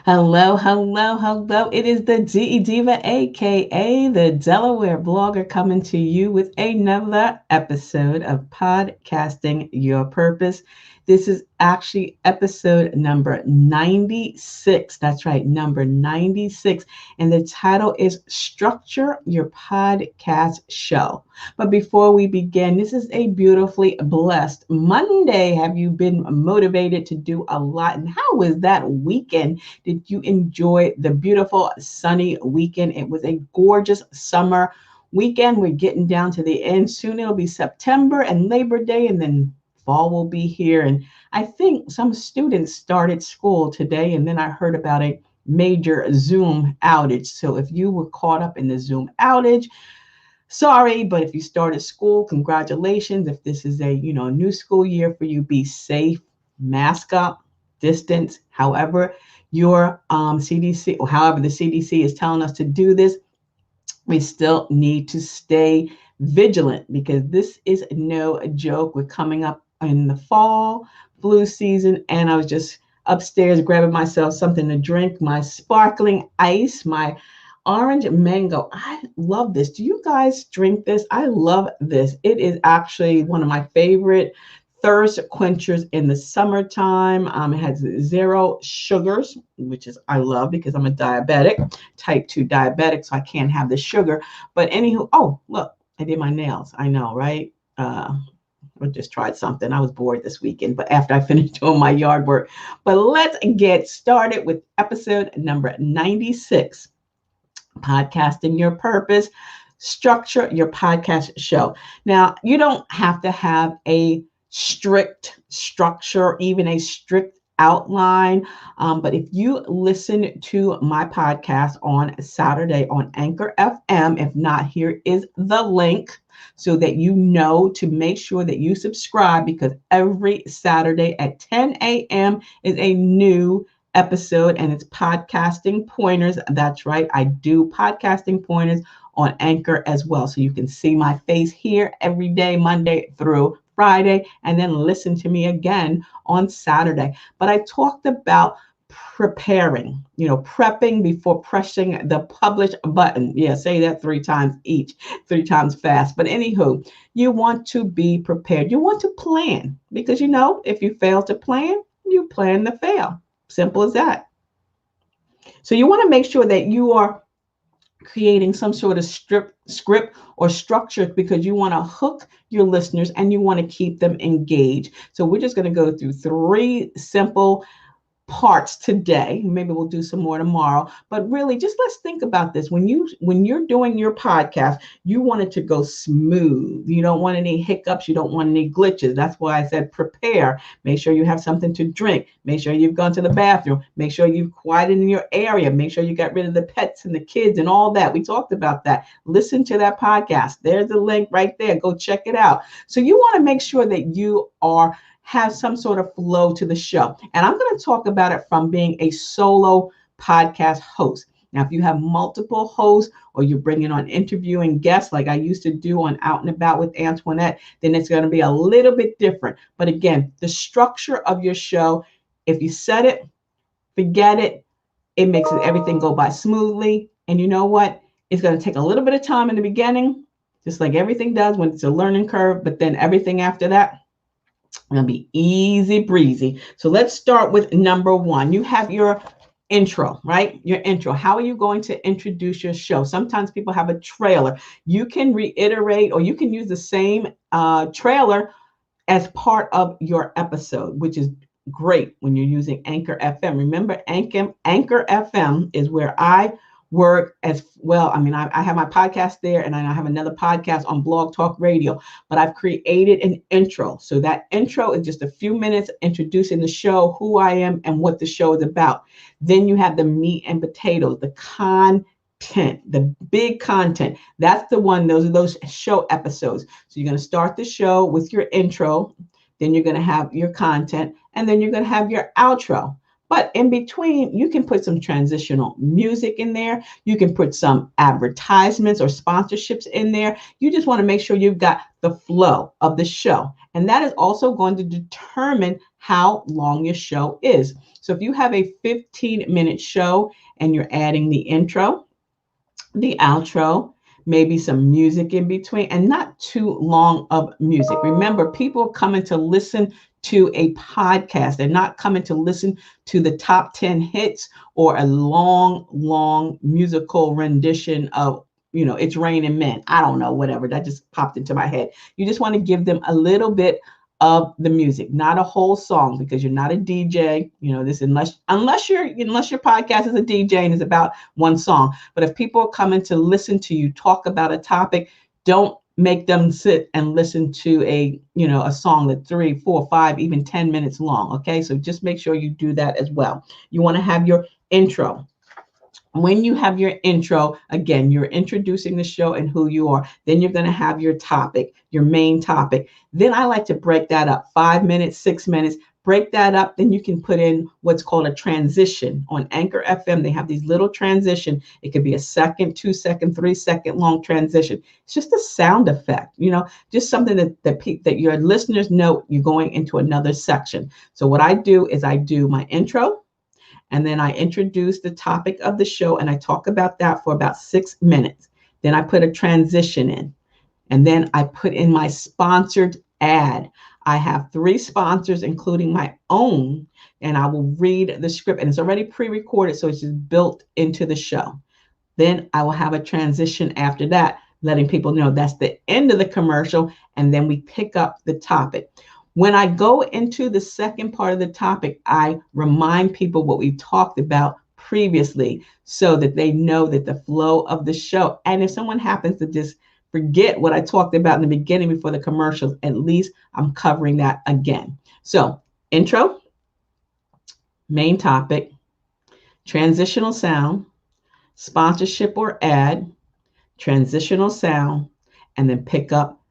Hello, hello, hello. It is the DE Diva, aka the Delaware blogger, coming to you with another episode of Podcasting Your Purpose. This is actually episode number 96. That's right, number 96. And the title is Structure Your Podcast Show. But before we begin, this is a beautifully blessed Monday. Have you been motivated to do a lot? And how was that weekend? Did you enjoy the beautiful sunny weekend? It was a gorgeous summer weekend. We're getting down to the end. Soon it'll be September and Labor Day, and then fall will be here. And I think some students started school today, and then I heard about a major Zoom outage. So if you were caught up in the Zoom outage, sorry, but if you started school, congratulations. If this is a new school year for you, be safe, mask up, distance, however your CDC or however the CDC is telling us to do this. We still need to stay vigilant because this is no joke. We're coming up in the fall flu season, and I was just upstairs grabbing myself something to drink, my sparkling ice, my orange mango. I love this. Do you guys drink this? I love this. It is actually one of my favorite thirst quenchers in the summertime. It has zero sugars, which is I love because I'm a diabetic, type 2 diabetic, so I can't have the sugar. But anywho, oh, look, I did my nails. I know, right? I just tried something. I was bored this weekend, but after I finished doing my yard work. But let's get started with episode number 96. Podcasting Your Purpose, structure your podcast show. Now, you don't have to have a strict structure, even a strict outline. But if you listen to my podcast on Saturday on Anchor FM, if not, here is the link so that you know to make sure that you subscribe, because every Saturday at 10 a.m. is a new episode, and it's podcasting pointers. That's right, I do podcasting pointers on Anchor as well, so you can see my face here every day, Monday through Friday, and then listen to me again on Saturday. But I talked about preparing, prepping before pressing the publish button. Yeah, say that 3 times each, 3 times fast. But anywho, you want to be prepared. You want to plan, because if you fail to plan, you plan to fail. Simple as that. So you want to make sure that you are creating some sort of script or structure, because you want to hook your listeners and you want to keep them engaged. So we're just going to go through 3 simple parts today. Maybe we'll do some more tomorrow, but really just let's think about this. When you're doing your podcast, you want it to go smooth. You don't want any hiccups. You don't want any glitches. That's why I said prepare. Make sure you have something to drink. Make sure you've gone to the bathroom. Make sure you've quieted in your area. Make sure you got rid of the pets and the kids and all that. We talked about that. Listen to that podcast. There's the link right there. Go check it out. So you want to make sure that you have some sort of flow to the show. And I'm going to talk about it from being a solo podcast host. Now, if you have multiple hosts or you're bringing on interviewing guests like I used to do on Out and About with Antoinette, then it's going to be a little bit different. But again, the structure of your show, if you set it, forget it, it makes everything go by smoothly. And you know what? It's going to take a little bit of time in the beginning, just like everything does when it's a learning curve. But then everything after that, it'll be easy breezy. So let's start with number 1. You have your intro, right? Your intro. How are you going to introduce your show? Sometimes people have a trailer. You can reiterate, or you can use the same trailer as part of your episode, which is great when you're using Anchor FM. Remember, Anchor FM is where I work as well. I mean, I have my podcast there, and I have another podcast on Blog Talk Radio, but I've created an intro. So that intro is just a few minutes introducing the show, who I am, and what the show is about. Then you have the meat and potatoes, the content, the big content. That's the one, those are those show episodes. So you're going to start the show with your intro, then you're going to have your content, and then you're going to have your outro. But in between, you can put some transitional music in there. You can put some advertisements or sponsorships in there. You just want to make sure you've got the flow of the show. And that is also going to determine how long your show is. So if you have a 15-minute show and you're adding the intro, the outro, maybe some music in between, and not too long of music. Remember, people are coming to listen to a podcast. They're not coming to listen to the top 10 hits or a long musical rendition of, It's Raining Men. I don't know, whatever. That just popped into my head. You just want to give them a little bit of the music, not a whole song, because you're not a DJ. This unless your podcast is a DJ and is about one song. But if people are coming to listen to you talk about a topic, don't make them sit and listen to a song that's 3, 4, 5, even 10 minutes long. Okay, so just make sure you do that as well. You want to have your intro. When you have your intro, again, you're introducing the show and who you are. Then you're going to have your topic, your main topic. Then I like to break that up, 5 minutes, 6 minutes, break that up. Then you can put in what's called a transition. On Anchor FM, they have these little transition. It could be a 2-second, 2-second, 3-second long transition. It's just a sound effect, just something that your listeners know you're going into another section. So what I do is I do my intro, and then I introduce the topic of the show, and I talk about that for about 6 minutes. Then I put a transition in, and then I put in my sponsored ad. I have 3 sponsors, including my own, and I will read the script, and it's already pre-recorded, so it's just built into the show. Then I will have a transition after that, letting people know that's the end of the commercial, and then we pick up the topic. When I go into the second part of the topic, I remind people what we've talked about previously so that they know that the flow of the show. And if someone happens to just forget what I talked about in the beginning before the commercials, at least I'm covering that again. So intro, main topic, transitional sound, sponsorship or ad, transitional sound, and then pick up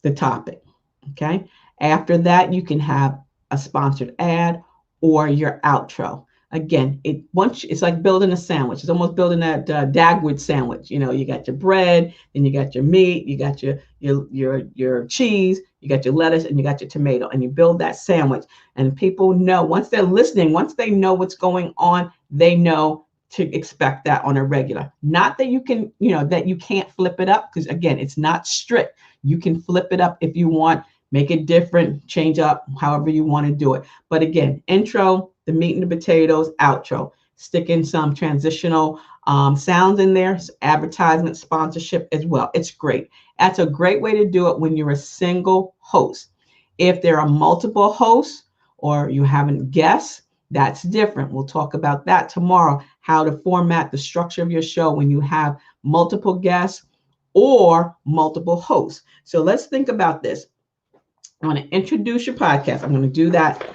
the topic. Okay. After that, you can have a sponsored ad or your outro. Again, it's like building a sandwich. It's almost building that Dagwood sandwich. You got your bread, then you got your meat, you got your cheese, you got your lettuce, and you got your tomato, and you build that sandwich. And people know, once they're listening, once they know what's going on, they know to expect that on a regular. Not that you can, that you can't flip it up, because again, it's not strict. You can flip it up if you want. Make it different, change up however you want to do it. But again, intro, the meat and the potatoes, outro. Stick in some transitional sounds in there, advertisement, sponsorship as well. It's great. That's a great way to do it when you're a single host. If there are multiple hosts or you haven't guests, that's different. We'll talk about that tomorrow, how to format the structure of your show when you have multiple guests or multiple hosts. So let's think about this. I want to introduce your podcast. I'm going to do that.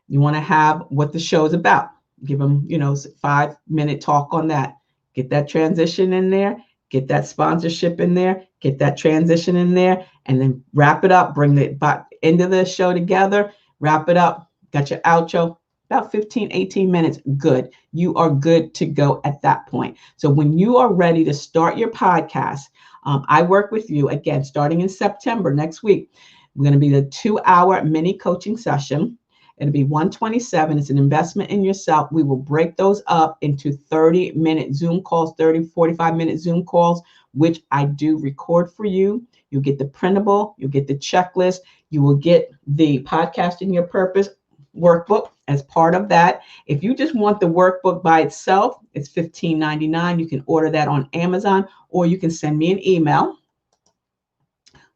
You want to have what the show is about. Give them, 5-minute talk on that. Get that transition in there. Get that sponsorship in there. Get that transition in there. And then wrap it up. Bring the end of the show together. Wrap it up. Got your outro. About 15, 18 minutes. Good. You are good to go at that point. So when you are ready to start your podcast, I work with you again, starting in September next week. We're going to be the 2-hour mini coaching session. It'll be $127. It's an investment in yourself. We will break those up into 30-minute Zoom calls, 30, 45-minute Zoom calls, which I do record for you. You'll get the printable, you'll get the checklist, you will get the Podcasting Your Purpose workbook as part of that. If you just want the workbook by itself, it's $15.99. You can order that on Amazon, or you can send me an email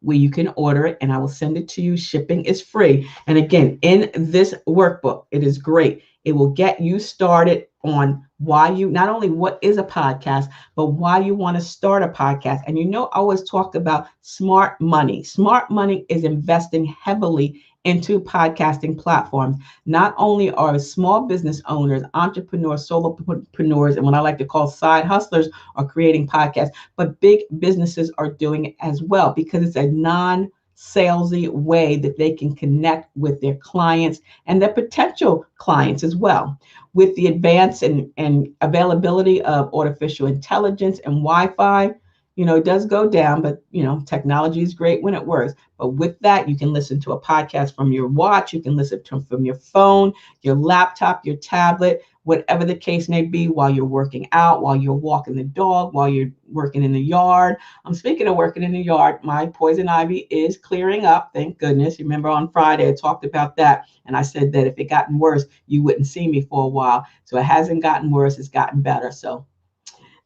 where you can order it and I will send it to you. Shipping is free. And again, in this workbook, it is great. It will get you started on why you, not only what is a podcast, but why you want to start a podcast. And I always talk about smart money. Smart money is investing heavily into podcasting platforms. Not only are small business owners, entrepreneurs, solopreneurs, and what I like to call side hustlers are creating podcasts, but big businesses are doing it as well, because it's a non-salesy way that they can connect with their clients and their potential clients as well. With the advance and availability of artificial intelligence and Wi-Fi, It does go down, but technology is great when it works. But with that, you can listen to a podcast from your watch, you can listen to from your phone, your laptop, your tablet, whatever the case may be, while you're working out, while you're walking the dog, while you're working in the yard. I'm speaking of working in the yard, my poison ivy is clearing up, thank goodness. You remember on Friday I talked about that, and I said that if it gotten worse, you wouldn't see me for a while. So it hasn't gotten worse, it's gotten better. So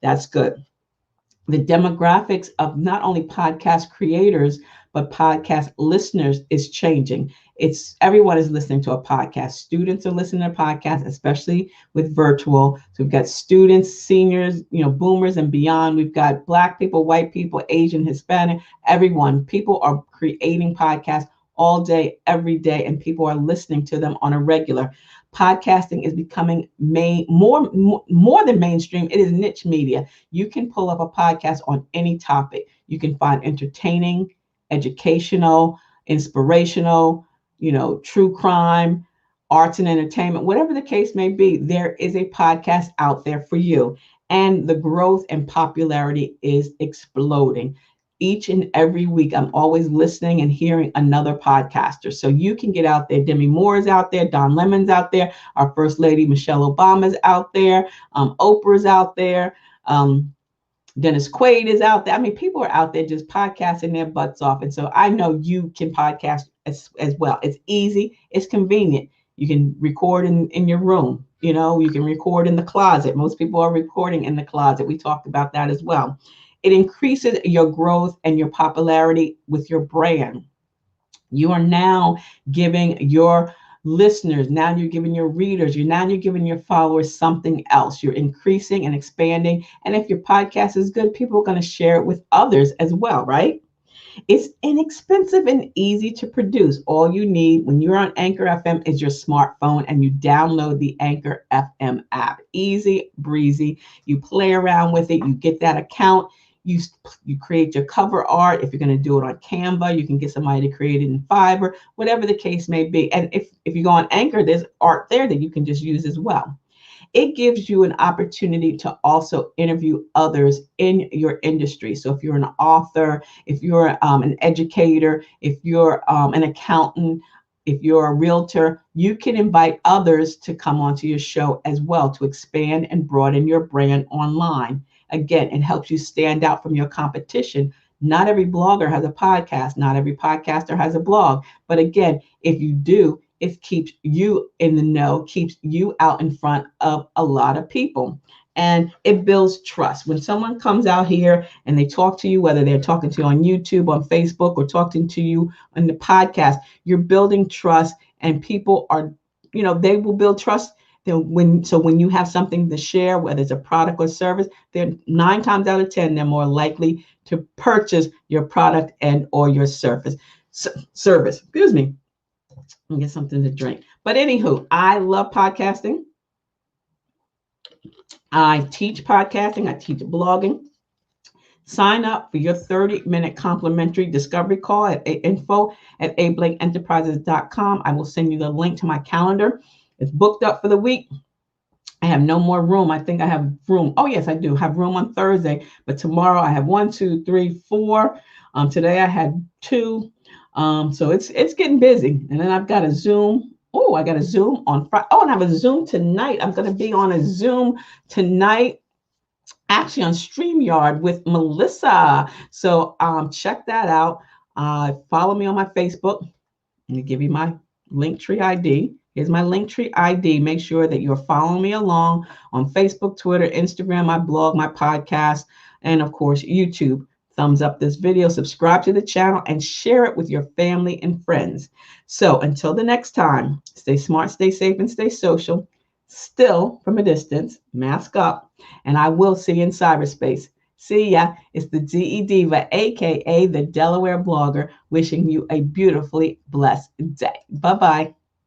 that's good. The demographics of not only podcast creators but podcast listeners is changing. It's everyone is listening to a podcast. Students are listening to podcasts, especially with virtual. So we've got students, seniors, boomers and beyond. We've got Black people, white people, Asian, Hispanic, everyone. People are creating podcasts all day, every day, and people are listening to them on a regular. Podcasting is becoming more than mainstream. It is niche media. You can pull up a podcast on any topic. You can find entertaining, educational, inspirational, true crime, arts and entertainment, whatever the case may be. There is a podcast out there for you. And the growth and popularity is exploding. Each and every week, I'm always listening and hearing another podcaster. So you can get out there. Demi Moore is out there. Don Lemon's out there. Our First Lady, Michelle Obama's out there. Oprah's out there. Dennis Quaid is out there. I mean, people are out there just podcasting their butts off. And so I know you can podcast as well. It's easy. It's convenient. You can record in your room. You can record in the closet. Most people are recording in the closet. We talked about that as well. It increases your growth and your popularity with your brand. You are now giving your listeners, now you're giving your readers, you're giving your followers something else. You're increasing and expanding. And if your podcast is good, people are going to share it with others as well, right? It's inexpensive and easy to produce. All you need when you're on Anchor FM is your smartphone, and you download the Anchor FM app. Easy breezy. You play around with it. You get that account. You create your cover art. If you're going to do it on Canva, you can get somebody to create it in Fiverr, whatever the case may be. And if you go on Anchor, there's art there that you can just use as well. It gives you an opportunity to also interview others in your industry. So if you're an author, if you're an educator, if you're an accountant, if you're a realtor, you can invite others to come onto your show as well to expand and broaden your brand online. Again, it helps you stand out from your competition. Not every blogger has a podcast. Not every podcaster has a blog. But again, if you do, it keeps you in the know, keeps you out in front of a lot of people. And it builds trust. When someone comes out here and they talk to you, whether they're talking to you on YouTube, on Facebook, or talking to you on the podcast, you're building trust, and people are, they will build trust. When you have something to share, whether it's a product or service, they're 9 times out of 10, they're more likely to purchase your product and or your service. Excuse me. Let me get something to drink. But anywho, I love podcasting. I teach podcasting. I teach blogging. Sign up for your 30-minute complimentary discovery call at info@ablakenterprises.com. I will send you the link to my calendar. It's booked up for the week. I have no more room. I think I have room. Oh, yes, I do have room on Thursday. But tomorrow I have 1, 2, 3, 4. Today I had 2. So it's getting busy. And then I've got a Zoom. Oh, I got a Zoom on Friday. Oh, and I have a Zoom tonight. I'm going to be on a Zoom tonight, actually on StreamYard with Melissa. So check that out. Follow me on my Facebook. Let me give you my Linktree ID. Here's my Linktree ID. Make sure that you're following me along on Facebook, Twitter, Instagram, my blog, my podcast, and of course, YouTube. Thumbs up this video, subscribe to the channel, and share it with your family and friends. So until the next time, stay smart, stay safe, and stay social. Still from a distance, mask up, and I will see you in cyberspace. See ya. It's the DE Diva, aka the Delaware blogger, wishing you a beautifully blessed day. Bye-bye.